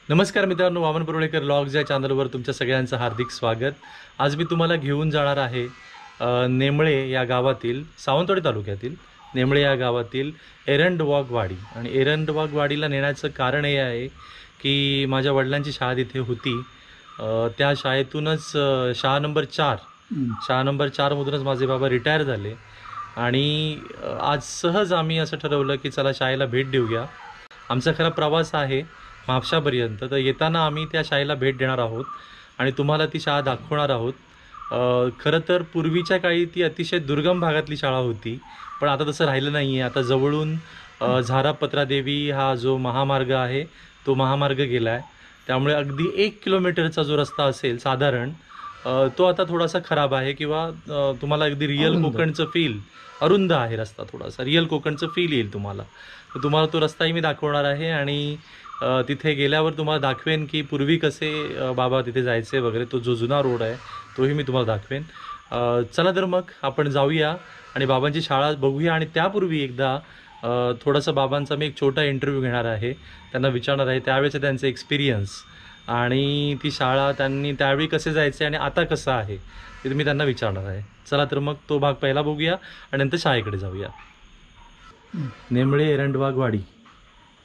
नमस्कार मित्रांनो, वामन पुरवळेकर व्लॉग्स या चॅनलवर तुमच्या सगळ्यांचं हार्दिक स्वागत। आज मी तुम्हाला घेऊन जाणार आहे नेमळे या गावातील, सावंतवाडी तालुक्यातील नेमळे या गावातील एरंडवाघ वाडी। आणि एरंडवाघ वाडीला नेण्याचं कारण हे आहे की माझ्या वडिलांची शाळा तिथे होती। त्या शाळेतूनच शाळा नंबर 4 मधूनच माझे बाबा रिटायर झाले आणि आज सहज आम्ही असं ठरवलं की चला शाळेला भेट देऊया। आमचा खरा प्रवास आहे म्हापशापर्यंत, तर येताना आम्ही त्या शाळेला भेट देणार आहोत आणि तुम्हाला ती शाळा दाखवणार आहोत। खरं तर पूर्वीच्या काळी ती अतिशय दुर्गम भागातली शाळा होती, पण आता तसं राहिलं नाही आहे। आता जवळून झारापत्रादेवी हा जो महामार्ग आहे तो महामार्ग गेला आहे, त्यामुळे अगदी 1 किलोमीटरचा जो रस्ता असेल साधारण तो आता थोडासा खराब आहे किंवा तुम्हाला अगदी रिअल कोकणचं फील, अरुंद आहे रस्ता, थोडासा रिअल कोकणचं फील येईल तुम्हाला। तर तुम्हाला तो रस्ताही मी दाखवणार आहे आणि तिथे गेल्यावर तुम्हाला दाखवेन की पूर्वी कसे बाबा तिथे जायचे वगैरे, तो जो जुना रोड आहे तोही मी तुम्हाला दाखवेन। चला तर मग आपण जाऊया आणि बाबांची शाळा बघूया। आणि त्यापूर्वी एकदा थोडासा बाबांचा मी एक छोटा इंटरव्ह्यू घेणार आहे, त्यांना विचारणार आहे त्यावेळेचा त्यांचा एक्सपिरियन्स आणि ती शाळा त्यांनी त्यावेळी कसे जायचे आणि आता कसं आहे ते मी त्यांना विचारणार आहे। चला तर मग तो भाग पहिला बघूया आणि नंतर शाळेकडे जाऊया। नेमळे एरंडवाघ वाडी,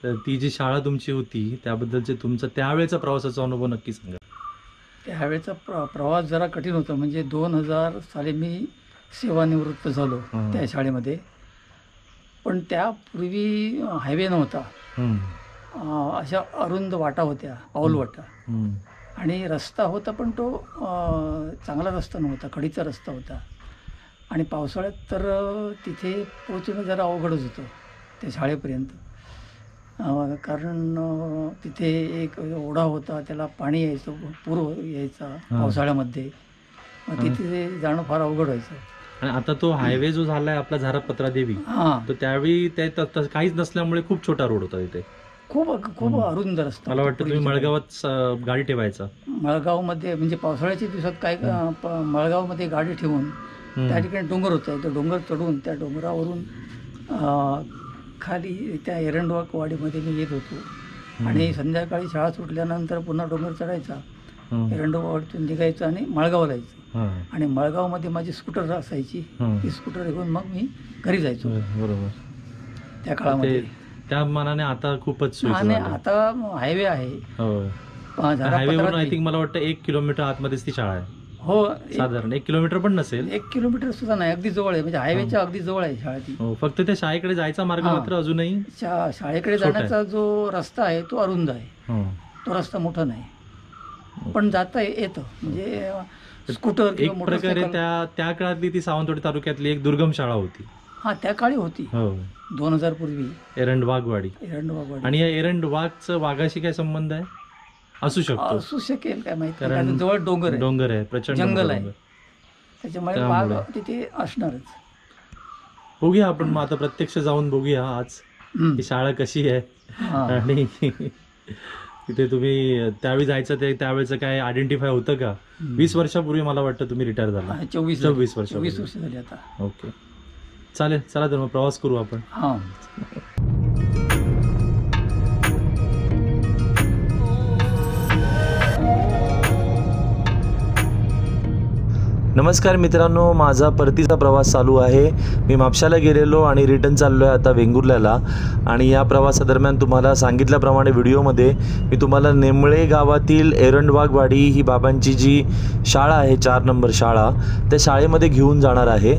तर ती जी शाळा तुमची होती त्याबद्दलचे तुमचा त्यावेळेचा प्रवासाचा अनुभव नक्की सांगा। त्यावेळेचा प्रवास जरा कठीण होता, म्हणजे 2000 साली मी सेवानिवृत्त झालो त्या शाळेमध्ये। पण त्यापूर्वी हायवे नव्हता, अशा अरुंद वाटा होत्या, पाऊल वाटा, आणि रस्ता होता पण तो चांगला रस्ता नव्हता, खडीचा रस्ता होता। आणि पावसाळ्यात तर तिथे पोहोचणं जरा अवघडच होतं त्या शाळेपर्यंत, कारण तिथे एक ओढा होता, त्याला पाणी यायचं, पूर यायचा पावसाळ्यामध्ये, तिथे जाणं फार अवघड व्हायचं। आणि आता तो हायवे जो झालाय आपला झारापत्रादेवी, तर त्यावेळी काहीच नसल्यामुळे खूप छोटा रोड होता तिथे, खूप अरुंद रस्ता। मला वाटतं तुम्ही मळगावात गाडी ठेवायचा। मळगावमध्ये म्हणजे पावसाळ्याच्या दिवसात काय, मळगावमध्ये गाडी ठेवून त्या ठिकाणी डोंगर होता, तो डोंगर चढून त्या डोंगरावरून खाली त्या एरंडवाघ वाडीमध्ये मी येत होतो। आणि संध्याकाळी शाळा सुटल्यानंतर पुन्हा डोंगर चढायचा, एरंडवाघ वाडीतून निघायचं आणि मळगावला यायचं। आणि मळगावमध्ये माझी स्कूटर असायची, ती स्कूटर घेऊन मग मी घरी जायचो। बरोबर, त्या काळामध्ये त्या मानाने आता खूपच आणि आता हायवे आहे, हायवेवरून आय थिंक मला वाटतं 1 किलोमीटर आतमध्येच ती शाळा आहे। हो, साधारण 1 किलोमीटर पण नसेल, 1 किलोमीटर सुद्धा नाही, अगदी जवळ आहे, म्हणजे हायवेच्या अगदी जवळ आहे शाळा ती। फक्त त्या शाळेकडे जायचा मार्ग मात्र अजूनही, शाळेकडे जाण्याचा जो रस्ता आहे तो अरुंद आहे, तो रस्ता मोठा नाही, पण जाता येतं, म्हणजे स्कूटर एक प्रकारे त्या काळातली ती सावंतवाडी तालुक्यातली एक दुर्गम शाळा होती। त्या काळी होती, 2000 पूर्वी एरंडवाघ वाडी। आणि या एरंडवाघचं वाघाशी काय संबंध आहे? असू शकेल, काय माहिती, कारण जवळ डोंगर आहे, प्रचंड जंगल आहे, त्याच्यामुळे वाघ तिथे असणारच। बघूया आपण मग आता प्रत्यक्ष जाऊन बघूया आज ही शाळा कशी आहे आणि तिथे तुम्ही त्यावेळी जायचं, ते त्यावेळेचं काय आयडेंटिफाय होतं का? 20 वर्षापूर्वी मला वाटतं तुम्ही रिटायर झाला, 24 वर्ष झाली आता। ओके, चालेल, चला तर मग प्रवास करू आपण। नमस्कार मित्रांनो, माझा परतीचा प्रवास चालू आहे। मी म्हापशाला गेलेलो आणि रिटर्न चाललो आहे आता वेंगुर्ल्याला। आणि या प्रवासादरम्यान तुम्हाला सांगितल्याप्रमाणे व्हिडिओमध्ये मी तुम्हाला नेमळे गावातील एरंडवाघ वाडी ही बाबांची जी शाळा आहे, 4 नंबर शाळा, त्या शाळेमध्ये घेऊन जाणार आहे।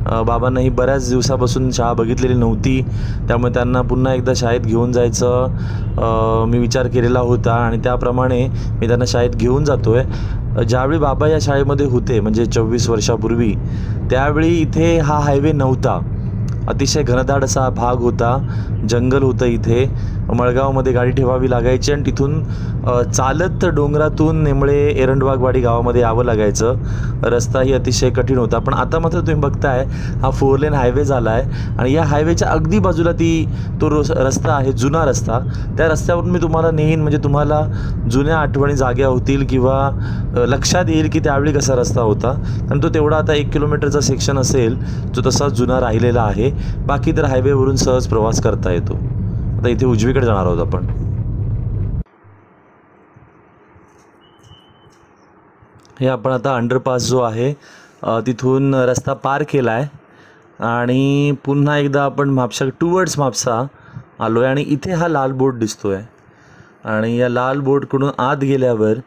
बाबांनाही बऱ्याच दिवसापासून शाळा बघितलेली नव्हती, त्यामुळे त्यांना पुन्हा एकदा शाळेत घेऊन जायचं मी विचार केलेला होता आणि त्याप्रमाणे मी त्यांना शाळेत घेऊन जातो आहे। ज्यावेळी बाबा या शाळेमध्ये होते, म्हणजे 24 वर्षापूर्वी, त्यावेळी इथे हा हायवे नव्हता, अतिशय घनदाट असा भाग होता, जंगल होतं इथे। मळगावमध्ये गाडी ठेवावी लागायची आणि तिथून चालत डोंगरातून नेमळे एरंडवाघ वाडी गावामध्ये यावं लागायचं। रस्ताही अतिशय कठीण होता, पण आता मात्र तुम्ही बघताय हा 4 लेन हायवे झाला आहे आणि या हायवेच्या अगदी बाजूला तो रस्ता आहे, जुना रस्ता। त्या रस्त्यावरून मी तुम्हाला नेईन, म्हणजे तुम्हाला जुन्या आठवणी जाग्या होतील किंवा लक्षात येईल की त्यावेळी कसा रस्ता होता, कारण तो तेवढा आता 1 किलोमीटरचा सेक्शन असेल जो तसा जुना राहिलेला आहे। बाकी तर हायवेवरून सहज प्रवास करता येतो। आता इथे उजवीकडे जाणार आहोत आपण। हे आपण आता अंडरपास जो आहे तिथून रस्ता पार केला आहे आणि पुन्हा एकदा आपण म्हापशा टुवर्ड्स म्हापसा आलो आहे आणि इथे हा लाल बोर्ड दिसतो आहे आणि या लाल बोर्डकडून आत गेल्यावर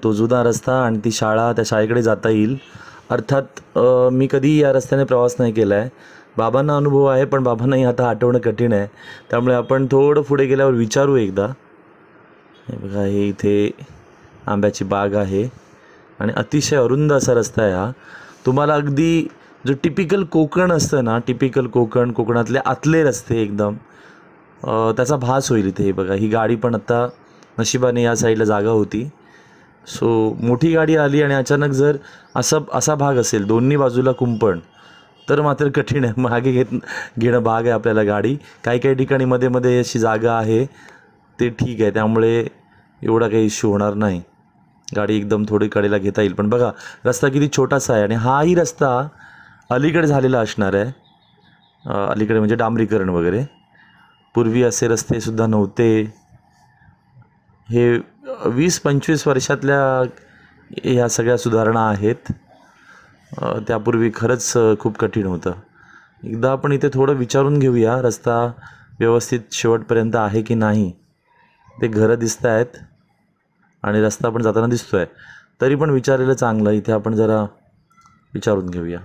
तो जुना रस्ता आणि ती शाळा, त्या शाळेकडे जाता येईल. अर्थात मी कधी या रस्त्याने प्रवास नाही केला आहे. बाबांना अनुभव आहे पण बाबांनाही आता आठवणं कठीण आहे, त्यामुळे आपण थोडं पुढे गेल्यावर विचारू एकदा. हे बघा, हे इथे आंब्याची बाग आहे आणि अतिशय अरुंद असा रस्ता आहे हा. तुम्हाला अगदी जो टिपिकल कोकण असतं ना, टिपिकल कोकणातले आतले रस्ते एकदम त्याचा भास होईल इथे. हे बघा, ही गाडी पण आत्ता नशिबाने या साईडला जागा होती. सो मोठी गाडी आली आणि अचानक जर असा भाग असेल दोन्ही बाजूला कुंपण, तर मात्र कठीण आहे. मागे घेणं भाग आहे आपल्याला गाडी. काही ठिकाणी मध्ये मध्ये अशी जागा आहे ते ठीक आहे, त्यामुळे एवढा काही इश्यू होणार नाही. गाडी एकदम थोडी कडेला घेता येईल. पण बघा रस्ता किती छोटासा आहे आणि हाही रस्ता अलीकडे झालेला असणार आहे. अलीकडे म्हणजे डांबरीकरण वगैरे. पूर्वी असे रस्तेसुद्धा नव्हते. हे 20-25 वर्षातल्या ह्या सगळ्या सुधारणा आहेत. त्यापूर्वी खरंच खूप कठीण होतं. एकदा आपण इथे थोडं विचारून घेऊया रस्ता व्यवस्थित शेवटपर्यंत आहे की नाही. ते घरं दिसत आहेत आणि रस्ता पण जाताना दिसतो आहे, तरी पण विचारलेलं चांगलं. इथे आपण जरा विचारून घेऊया.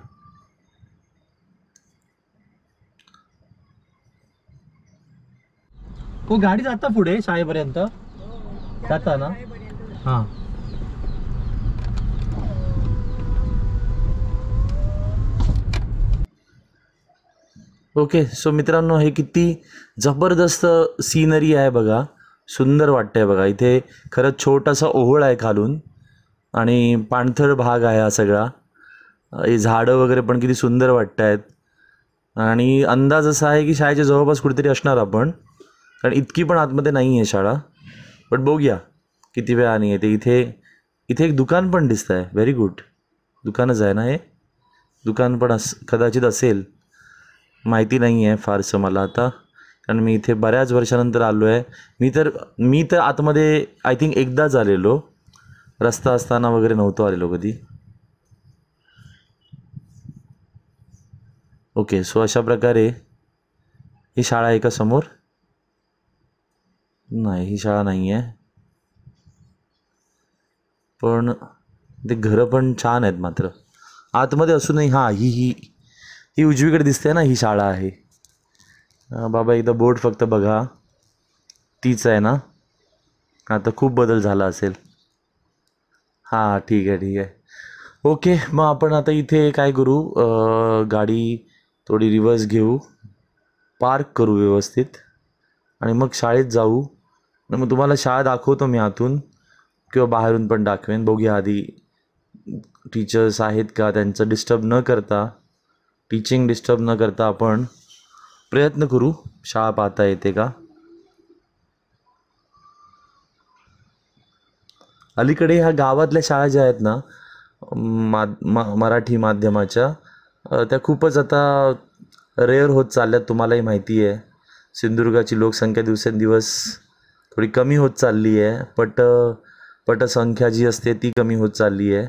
हो, गाडी जाता पुढे शाळेपर्यंत जाता ना? हां. ओके. सो मित्रांनो, हे किती जबरदस्त सीनरी आहे बघा. सुंदर वाटतंय बघा. इथे खरंच छोटासा ओहोळ आहे खालून आणि पाणथळ भाग आहे हा सगळा. हे झाडं वगैरे पण किती सुंदर वाटत आहेत आणि अंदाज असा आहे की शाळेच्या जवळपास कुठेतरी असणार आपण, कारण इतकी पण आतमध्ये नाही आहे शाळा. पण बघूया किती वेळाने येते. इथे एक दुकान पण दिसतं आहे. Very good. दुकानच आहे ना हे? दुकान पण कदाचित असेल, माहिती नाही आहे फारसं मला आता, कारण मी इथे बऱ्याच वर्षानंतर आलो आहे. मी तर आतमध्ये आय थिंक एकदाच आलेलो, रस्ता असताना वगैरे नव्हतो आलेलो कधी. ओके. सो अशा प्रकारे ही शाळा आहे का समोर? नाही, ही शाळा नाही आहे. पण ते घरं पण छान आहेत मात्र आतमध्ये असूनही. हां, ही उजवीकडे दिसते ना, ही शाळा आहे. बाबा एकदा बोर्ड फक्त बघा, तीच आहे ना? आता खूप बदल झाला असेल. हां, ठीक आहे. ओके. मग आपण आता इथे काय करू, गाडी थोडी रिव्हर्स घेऊ, पार्क करू व्यवस्थित आणि मग शाळेत जाऊ. मग तुम्हाला शाळा दाखवतो मी आतून किंवा बाहेरून पण दाखवेन. बघूया आधी टीचर्स आहेत का, त्यांचं टीचिंग डिस्टर्ब न करता आपण प्रयत्न करू शाळा पाहता येते का. अलीकडे ह्या गावातल्या शाळा ज्या आहेत ना मराठी माध्यमाच्या, त्या खूपच आता रेअर होत चालल्यात. तुम्हालाही माहिती आहे सिंधुदुर्गाची लोकसंख्या दिवसेंदिवस थोडी कमी होत चालली आहे. पटसंख्या जी असते ती कमी होत चालली आहे.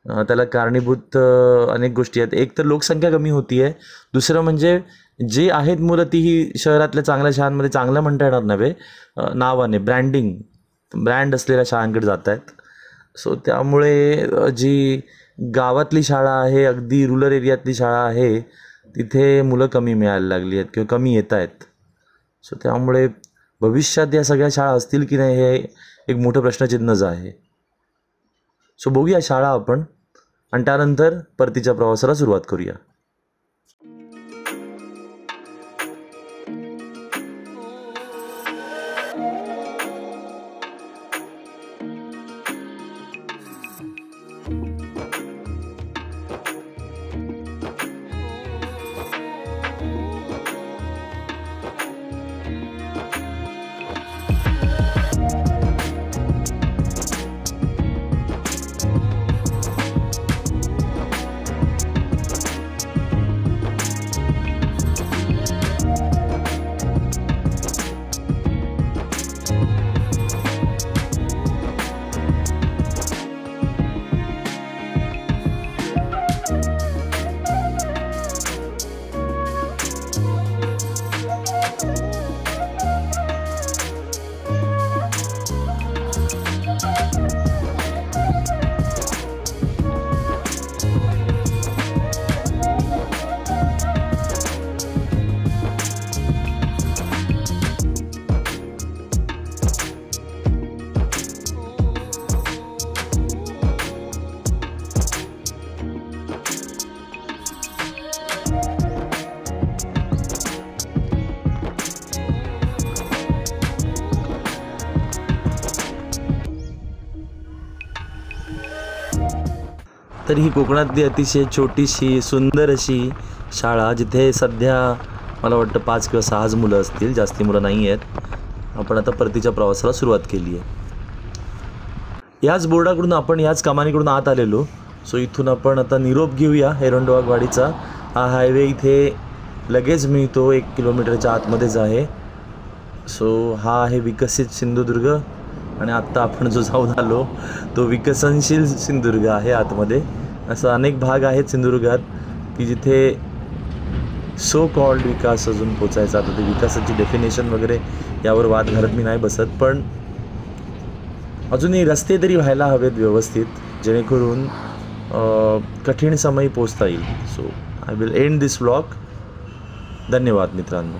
त्याला कारणीभूत अनेक गोष्टी आहेत. एक तर लोकसंख्या कमी होती आहे, दुसरं म्हणजे जे आहेत मुलं तीही शहरातल्या चांगल्या शाळांमध्ये, चांगल्या म्हणता येणार नव्हे, नावाने ब्रँड असलेल्या शाळांकडे जात आहेत. सो त्यामुळे जी गावातली शाळा आहे, अगदी रुरल एरियातली शाळा आहे, तिथे मुलं कमी मिळायला लागली आहेत किंवा कमी येत आहेत. सो त्यामुळे भविष्यात या सगळ्या शाळा असतील की नाही हे एक मोठं प्रश्नचिन्हच आहे. सो बघूया शाळा आपण आणि त्यानंतर परतीच्या प्रवासाला सुरुवात करूया. तर ही कोकणातली अतिशय छोटीशी सुंदर अशी शाळा, जिथे सध्या मला वाटतं 5 किंवा 6 मुलं असतील, जास्ती मुलं नाही आहेत. आपण आता परतीच्या प्रवासाला सुरुवात केली आहे. याच बोर्डाकडून आपण याच कमानीकडून आत आलेलो. सो इथून आपण आता निरोप घेऊया एरंडोबागवाडीचा. हा हायवे इथे लगेच मिळतो, 1 किलोमीटरच्या आतमध्येच आहे. सो हा आहे विकसित सिंधुदुर्ग आणि आत्ता आपण जो जाऊन आलो तो विकसनशील सिंधुदुर्ग आहे आतमध्ये. असं अनेक भाग आहेत सिंधुदुर्गात की जिथे सो कॉल्ड विकास अजून पोचायचा. आता ते विकासाची डेफिनेशन वगैरे यावर वाद घालत मी नाही बसत, पण अजूनही रस्ते तरी व्हायला हवेत व्यवस्थित, जेणेकरून कठीण समयी पोचता येईल. So I will end this vlog. धन्यवाद मित्रांनो.